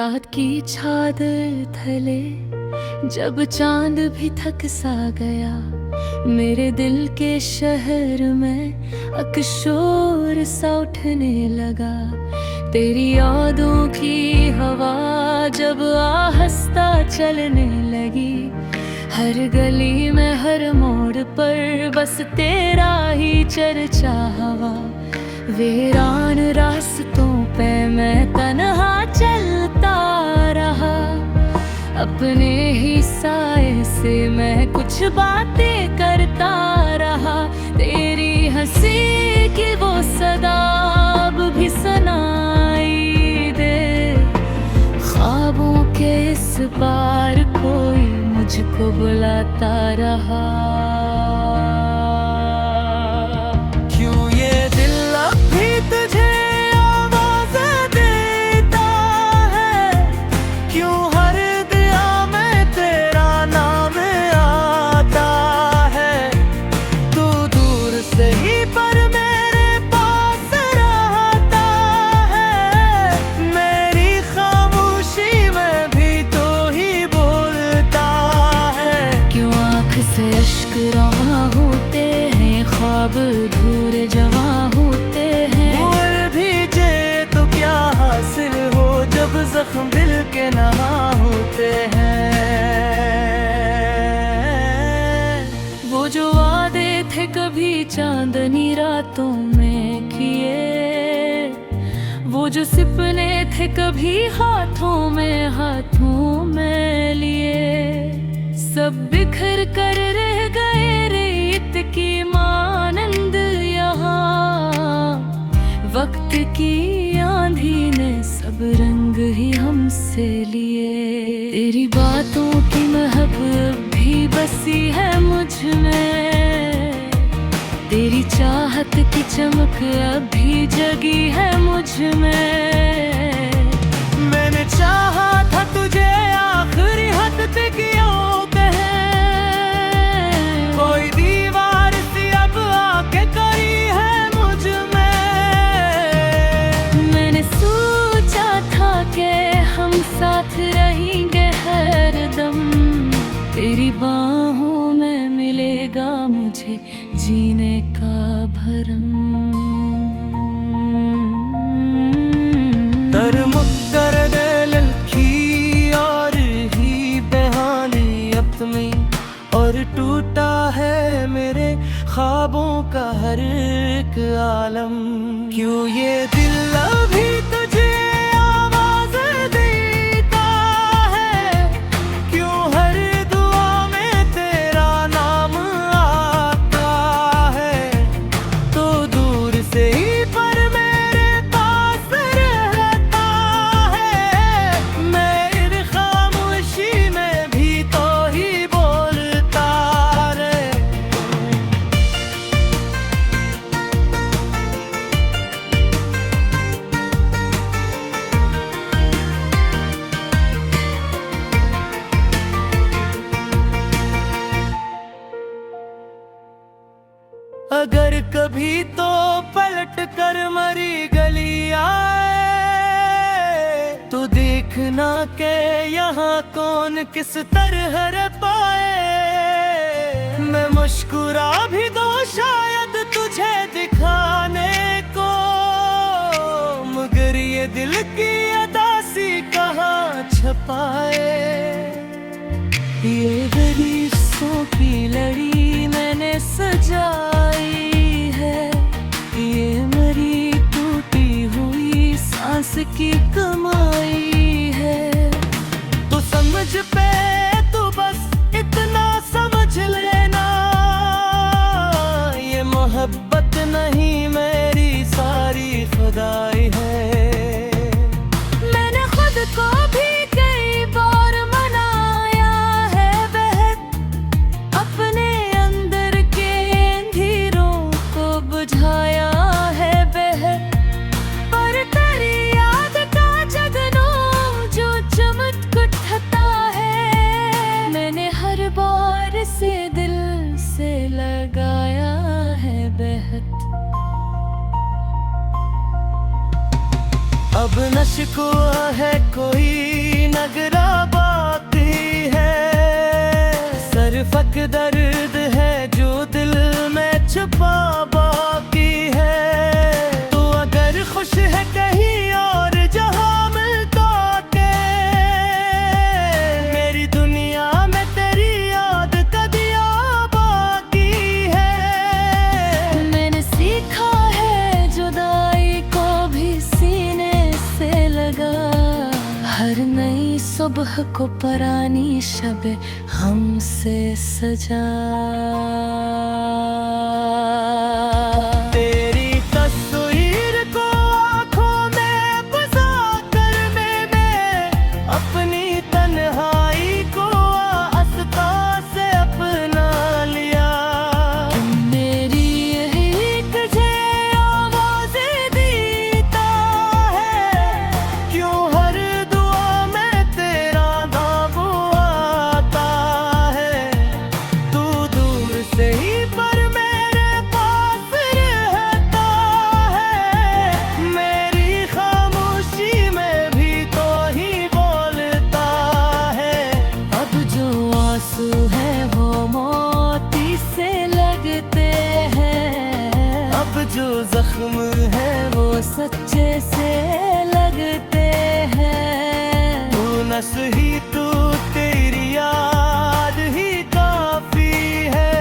रात की चादर थले जब चांद भी थक सा गया, मेरे दिल के शहर में अकशोर सा उठने लगा। तेरी यादों की हवा जब आहिस्ता चलने लगी, हर गली में हर मोड़ पर बस तेरा ही चर्चा हवा। वीरान रास्तों पे मैं तन्हा चलता रहा, अपने ही साए से मैं कुछ बातें करता रहा। तेरी हंसी की वो सदा अब भी सुनाई दे, ख्वाबों के इस पार कोई मुझको बुलाता रहा। क्यों ये दिल अब भी तुझे आवाज़ देता है, क्यों हर दिया में तेरा नाम आता है। तू दूर से ही पर मेरे पास रहता है, मेरी खामोशी में भी तो ही बोलता है। क्यों आँख से अश्क रवा होते हैं, ख्वाब दूर जवा होते हैं। भूल भी जे तो क्या हासिल हो जब जख्म दिल के नहा होते हैं। वो जो वादे थे कभी चांदनी रातों में किए, वो जो सपने थे कभी हाथों में लिए, सब बिखर कर रह गए रेत की मानंद यहाँ। वक्त की आंधी ने सब रंग ही हमसे लिए। तेरी बातों की महक भी बसी है मुझ में, तेरी चाहत की चमक अभी जगी है मुझ में। मैंने चाहा था तुझे आखिरी हद तक यूं कहे, कोई दीवार सी अब आके करी है मुझ में। मैंने सोचा था कि हम साथ रहेंगे हरदम, तेरी बाहों में मिलेगा मुझे जीने का भरम। मुक्कर ललकी और ही बहानी अपनी, और टूटा है मेरे ख्वाबों का हर एक आलम। क्यों ये दिल अभी तुझे आवाज़ देता है, क्यों हर दुआ में तेरा नाम आता है। तो दूर से ही पर मेरे पास रहता है, मेरी खामोशी में भी तो ही बोलता रे। अगर कभी तो पलट कर मरी गली आए, तो देखना के यहाँ कौन किस तरह रह पाए। मैं मुस्कुरा भी दो शायद तुझे दिखाने को, मगर ये दिल की अदासी कहाँ छपाए। ये बरिसों की लड़ी मैंने सजाई है, ये मरी टूटी हुई सांस की कमाई है। तो समझ पे तू बस इतना समझ लेना, ये मोहब्बत नहीं मेरी सारी खुदाई है। मैंने खुद को भी कई बार मनाया है बहत, अपने अंदर के अंधेरों को बुझाया है बहत। पर तेरी याद का जगनू जो चमक उठता है, मैंने हर बार से दिल से लगाया है बेहद। अब न शिकवा है कोई नगरा बाकी है। सरफक दर्द है जो दिल में छुपा बाकी है। तो अगर खुश है कहीं और जहां मिलता के, मेरी दुनिया में तेरी याद का दिया बाकी है। मैंने सीखा है जुदाई को भी सीने से लगा, हर नई सुबह को पुरानी शब हमसे सजा। तेरी तस्वीर को आँखों में बसा कर मैंने अपनी तन्हाई को आस्था से अपना लिया। मेरी यही तुझे आवाज़ें देता है, क्यों हर दुआ में तेरा नाम आता है। तू दूर से ही पर मेरे पास रहता है। मेरी खामोशी में भी तो ही बोलता है। अब जो आंसू है वो मोती से लगते हैं, अब जो जख्म है वो सच्चे से लगते हैं। तू नस ही तू तेरी याद ही काफी है।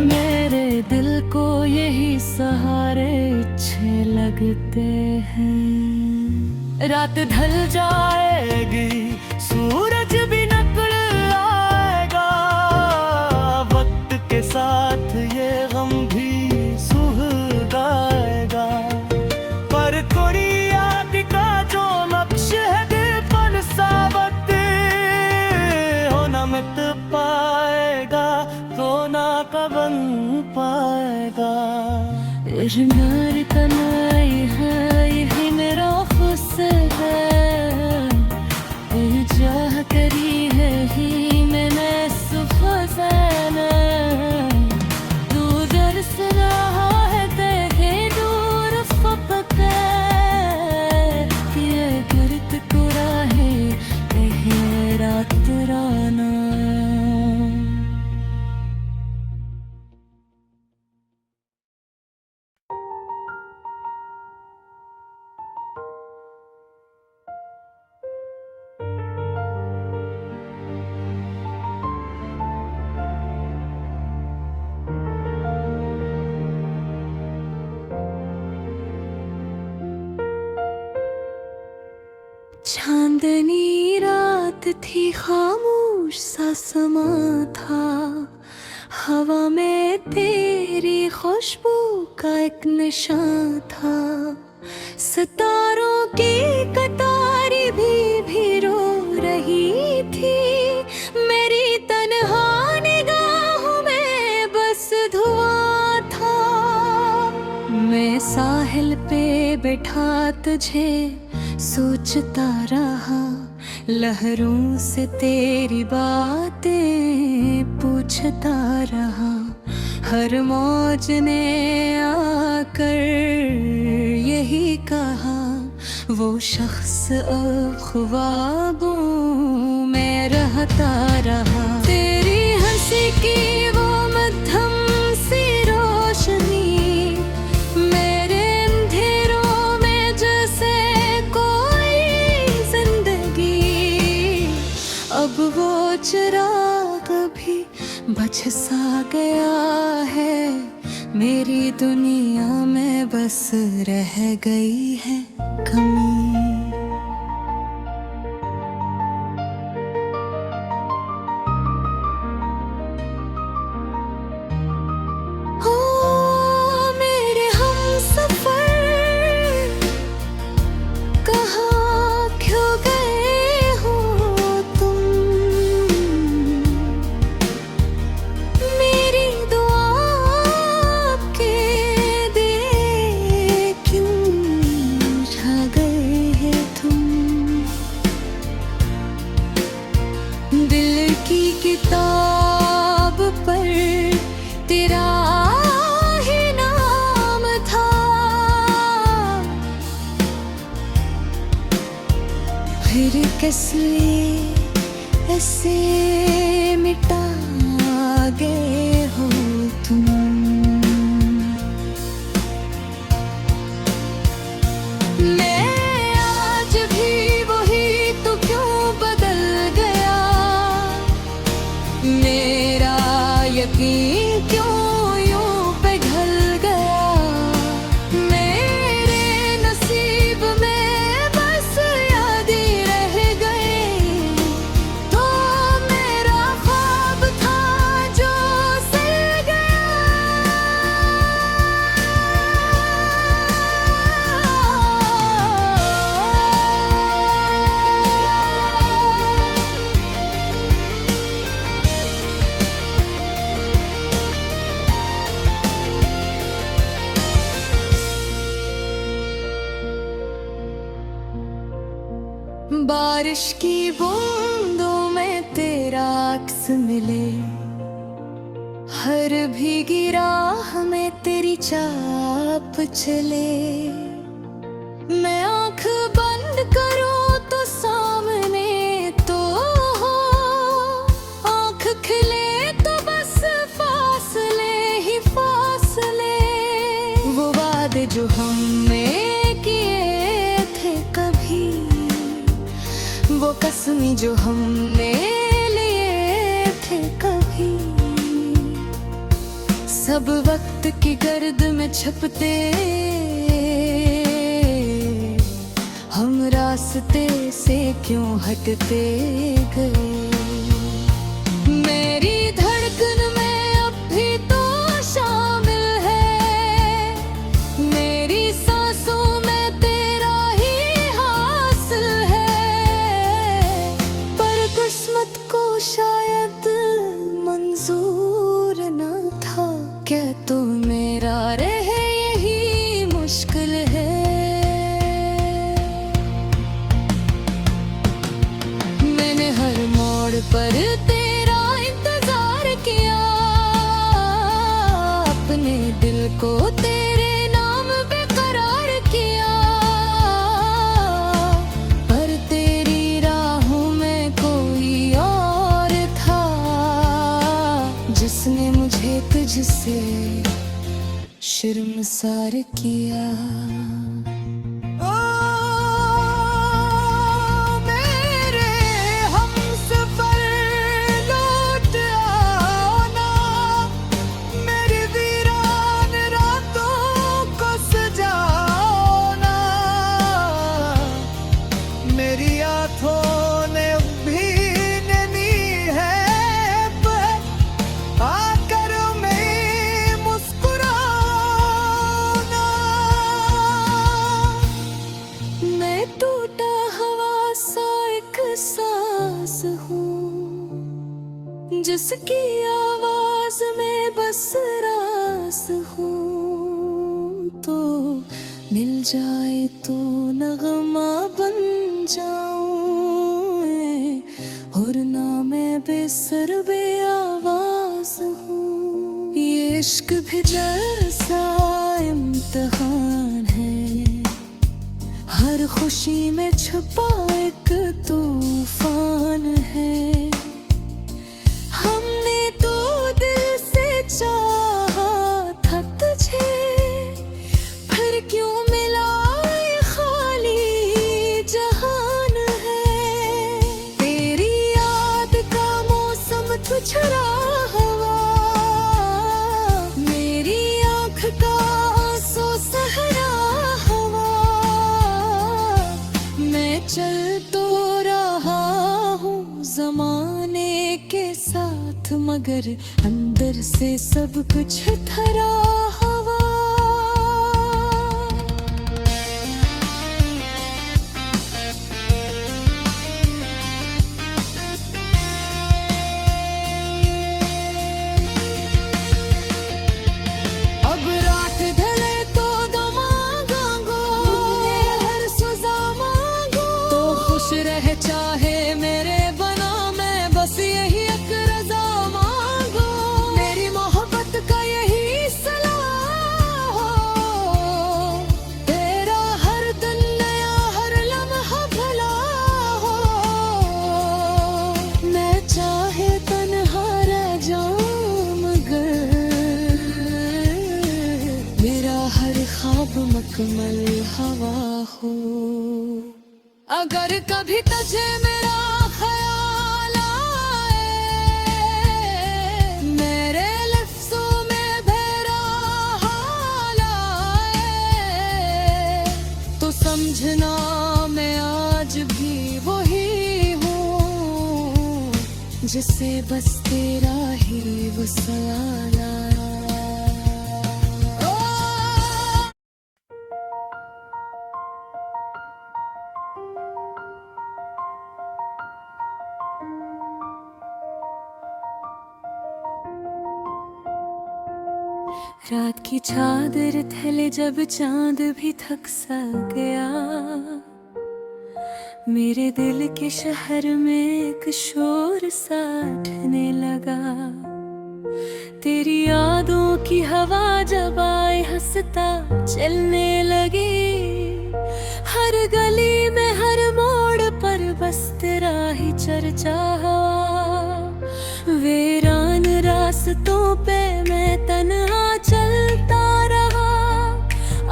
मेरे दिल को यही सहारे अच्छे लगते हैं। रात ढल जाएगी, सूरज भी निकल आएगा। वक्त के साथ ये गम भी सुलगाएगा। पर कोई याद का जो नक्श है दीपन सा वक्त हो न मिट पाएगा, तो ना कबन पाएगा। इश्क़ तन्हाई है यही मेरा खुद है। चाह करी है ही मैंने सुफ़ज़ाना। तू दर्स रहा है देखे दूर फ़क़त ये गिरत कुरा है रात राना। चांदनी रात थी, खामोश सा समा था। हवा में तेरी खुशबू का एक निशान था। सितारों की कतारी भी रो रही थी। मेरी तन्हा निगाहों में बस धुआं था। मैं साहिल पे बैठा तुझे सोचता रहा, लहरों से तेरी बातें पूछता रहा। हर मौज ने आकर यही कहा, वो शख्स अब ख्वाबों में रहता रहा। तेरी हंसी की वो मध्यम सी रोशनी मेरे अंधेरों में जैसे कोई जिंदगी। अब वो चिराग भी बच सा गया है। मेरी दुनिया में बस रह गई है कमी। ओ मेरे हमसफर, कहाँ क्यों गए हो तुम? मेरी दुआ के दे क्यों छा गए हैं तुम? दिल की किताब पर तेरा ही नाम था। फिर किस लिए ऐसे मिटा गए हो तुम। मैं आज भी वही तो क्यों बदल गया, मेरा यकीन क्यों यूं पिघल गया। मेरे नसीब में बस याद ही रह गए, तो मेरा ख्वाब था जो सिर बारिश की बूंदों में तेरा अक्स मिले, हर भीगी राह में तेरी चाप चले। मैं आंख बंद करूं तो सामने तो हो, आंख खिले तो बस फासले ही फासले। वो वादे जो हमने किए थे कभी, वो कसमें जो हमने लिए थे कभी, सब वक्त की गर्द में छपते हम रास्ते से क्यों हटते गए। मेरी धड़कन में अब भी तो शामिल है, मेरी सांसों में तेरा ही हासिल है। पर किस्मत को शायद मंजूर न था, क्या तो मेरा रहे यही मुश्किल है। मैंने हर मोड़ पर तेरा इंतजार किया, अपने दिल को तेरे नाम बेकरार किया। पर तेरी राहों में कोई और था, जिसने मुझे तुझसे शर्मसार किया। मेरे हमसफर लौट आना, मेरी वीरान रातों को सजाना। मेरी आँखों ने भीग नी है पर आकर मैं मुस्कुराना। मैं टूटा हवा सा एक सांस हूँ, जिसकी आवाज में बस रास हूँ। तो मिल जाए तो नगमा बन जाऊं मैं, और ना मैं बेसर बे आवाज हूँ। ये इश्क भी जैसा इम्तिहान है, हर खुशी में छुपा एक तूफान है। हमने तो दिल से चाहा था तुझे, फिर क्यों मिला ये खाली जहान है। तेरी याद का मौसम तुझरा हवा, मेरी आँख का आंसू सहरा हवा। मैं चल तो रहा हूँ जमाने के साथ, मगर अंदर से सब कुछ थरा हवा। अब रात ढले तो दमा गांगो, हर सुजा मांगो। तो खुश रह चाहे मेरे बना, मैं बस यही एक रजा मांगो। मेरी मोहब्बत का यही सलाम मुकम्मल हवा हो। अगर कभी तुझे मेरा ख्याल आए, मेरे लफ्ज़ों में बहरहाल आए, तो समझना मैं आज भी वही हूँ जिसे बस तेरा ही वसाल आया। रात की चादर थले जब चांद भी थक सा गया, मेरे दिल के शहर में एक शोर सा उठने लगा। तेरी यादों की हवा जब आए हंसता चलने लगी, हर गली में हर मोड़ पर बस तेरा ही चर्चा हुआ। वीरान रास्तों पे मैं तन्हा चलता रहा,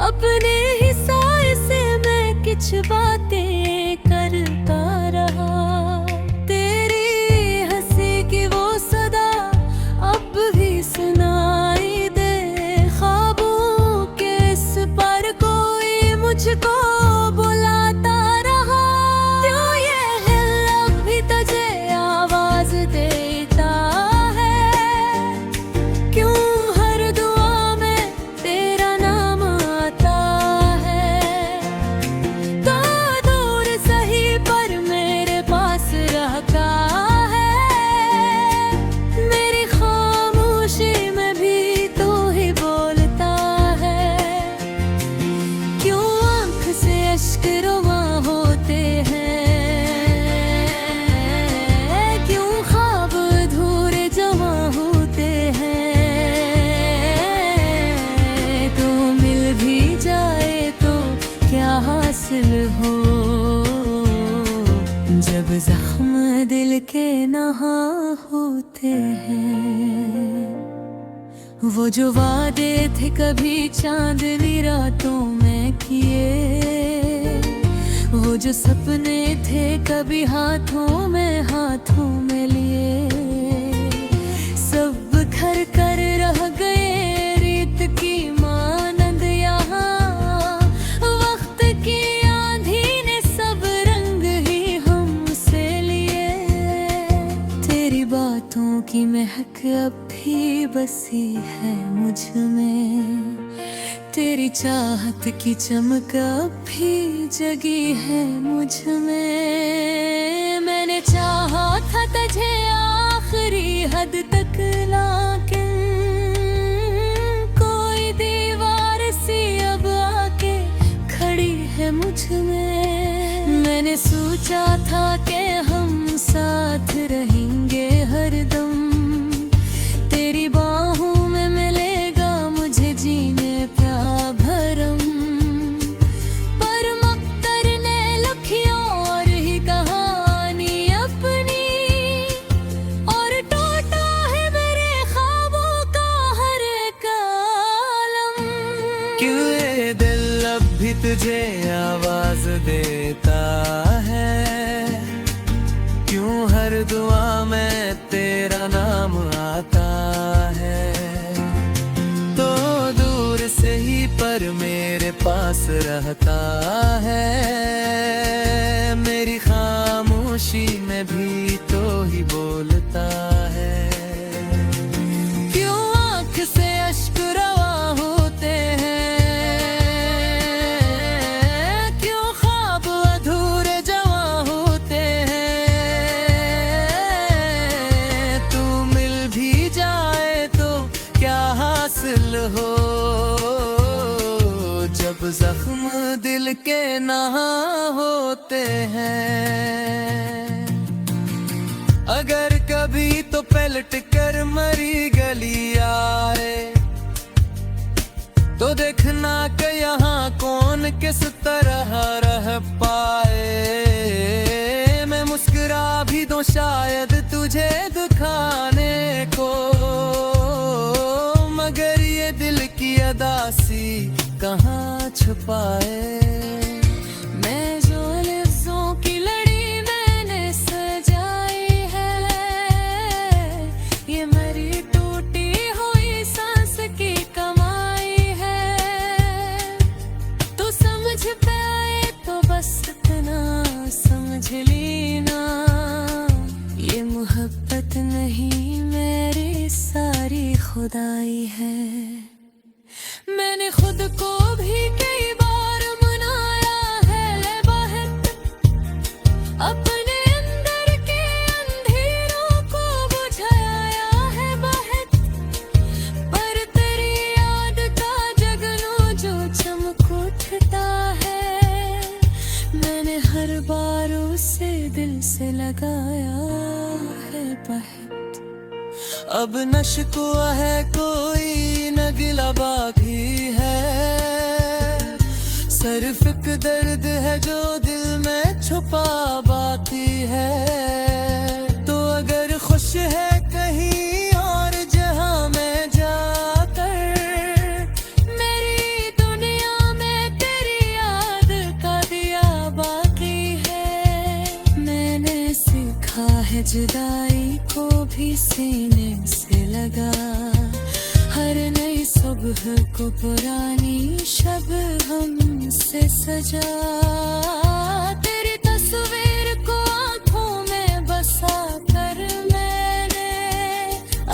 अपने ही साए से मैं कुछ बातें करता रहा। तेरी हंसी की वो सदा अब भी सुनाई दे, ख्वाबों के इस पर कोई मुझको बुलाता रहा। क्यों ये दिल अब भी तुझे आवाज देता है, क्यों हर दुआ में तेरा नाम आता है। तो दूर सही पर मेरे पास रहता है, मेरी खामोशी में भी तू ही बोलता है। क्यों आँख से अश्क रुआ होते हैं, क्यों ख्वाब अधूरे जमा होते हैं। तू मिल भी जाए तो क्या हासिल हो, जब जख्म दिल के नहा होते हैं। वो जो वादे थे कभी चांदनी रातों में किए, वो जो सपने थे कभी हाथों में लिए, सब बिखर कर रह गए रीत की मानंद यहाँ। वक्त की आंधी ने सब रंग ही हमसे लिए, तेरी बातों की महक अब भी बसी है मुझ में, तेरी चाहत की चमक अब भी जगी है मुझ में। मैंने चाहा था तुझे आखिरी हद तक, लेकिन कोई दीवार सी अब आके खड़ी है मुझ में। मैंने सोचा था कि हम साथ रहेंगे हरदम, तेरी बाहों में मिलेगा मुझे जीने का भरम। पर मक्तर ने लखियों और ही कहानी अपनी, और टूटा है मेरे ख्वाबों का हर कलम। क्यों ये दिल अब भी तुझे आवाज देता है, क्यों हर दुआ में तेरा नाम आता है। तो दूर से ही पर मेरे पास रहता है, मेरी खामोशी में भी तो ही बोलता है। क्यों आँख से अश्क रवा होते हैं, क्यों ख्वाब अधूरे जवा होते हैं। तू मिल भी जाए तो क्या हासिल हो, जब जख्म दिल के नहा होते हैं। अगर कभी तो पलट कर मरी गली आए, तो देखना कि यहाँ कौन किस तरह रह पाए। मैं मुस्कुरा भी दूं शायद तुझे दुखाने को, मगर ये दिल की अदासी कहाँ छुपाए। मैं जो लफ्जों की लड़ी मैंने सजाई है, ये मेरी टूटी हुई सांस की कमाई है। तू समझ पे आए तो बस इतना समझ लेना, ये मोहब्बत नहीं मेरी सारी खुदाई है। मैंने खुद को भी कई बार मनाया है बहुत, अपने अंदर के अंधेरों को बुझाया है बहुत। पर तेरी याद का जगनू जो चमक उठता है, मैंने हर बार उसे दिल से लगाया है बहुत। अब न शिकवा है कोई न गिला बाकी है, सिर्फ एक दर्द है जो दिल में छुपा बाकी है। तो अगर खुश है कहीं और जहां में जाकर, मेरी दुनिया में तेरी याद का दिया बाकी है। मैंने सीखा है जुदाई को भी सीने से लगा, हर नई सुबह को पुरानी शब हमसे सजा। तेरी तस्वीर को आंखों में बसा कर मैंने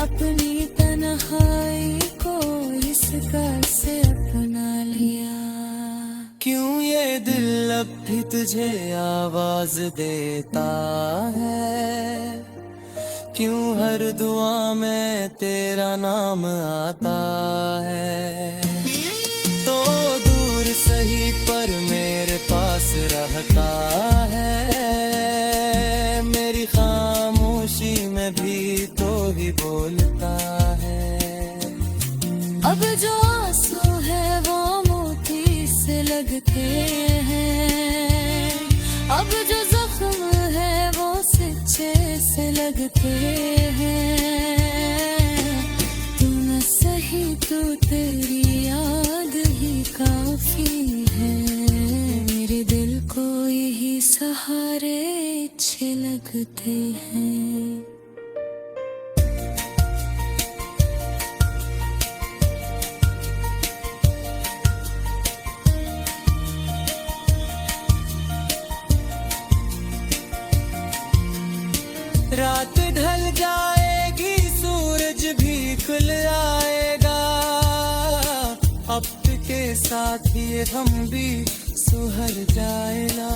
अपनी तन्हाई को इस घर से अपना लिया। क्यों ये दिल अब भी तुझे आवाज देता है, क्यों हर दुआ में तेरा नाम आता है। तो दूर सही पर मेरे पास रहता है, मेरी खामोशी में भी तो ही बोलता है। अब जो आंसू है वो मोती से लगते हैं, अब जो जख्म है वो सच्चे से लगते हैं। तू न सही तो तेरी याद ही काफी है, मेरे दिल को यही सहारे अच्छे लगते हैं। रात ढल जाएगी सूरज भी खुल आएगा, अब के साथ ये हम भी सुहर जाएगा।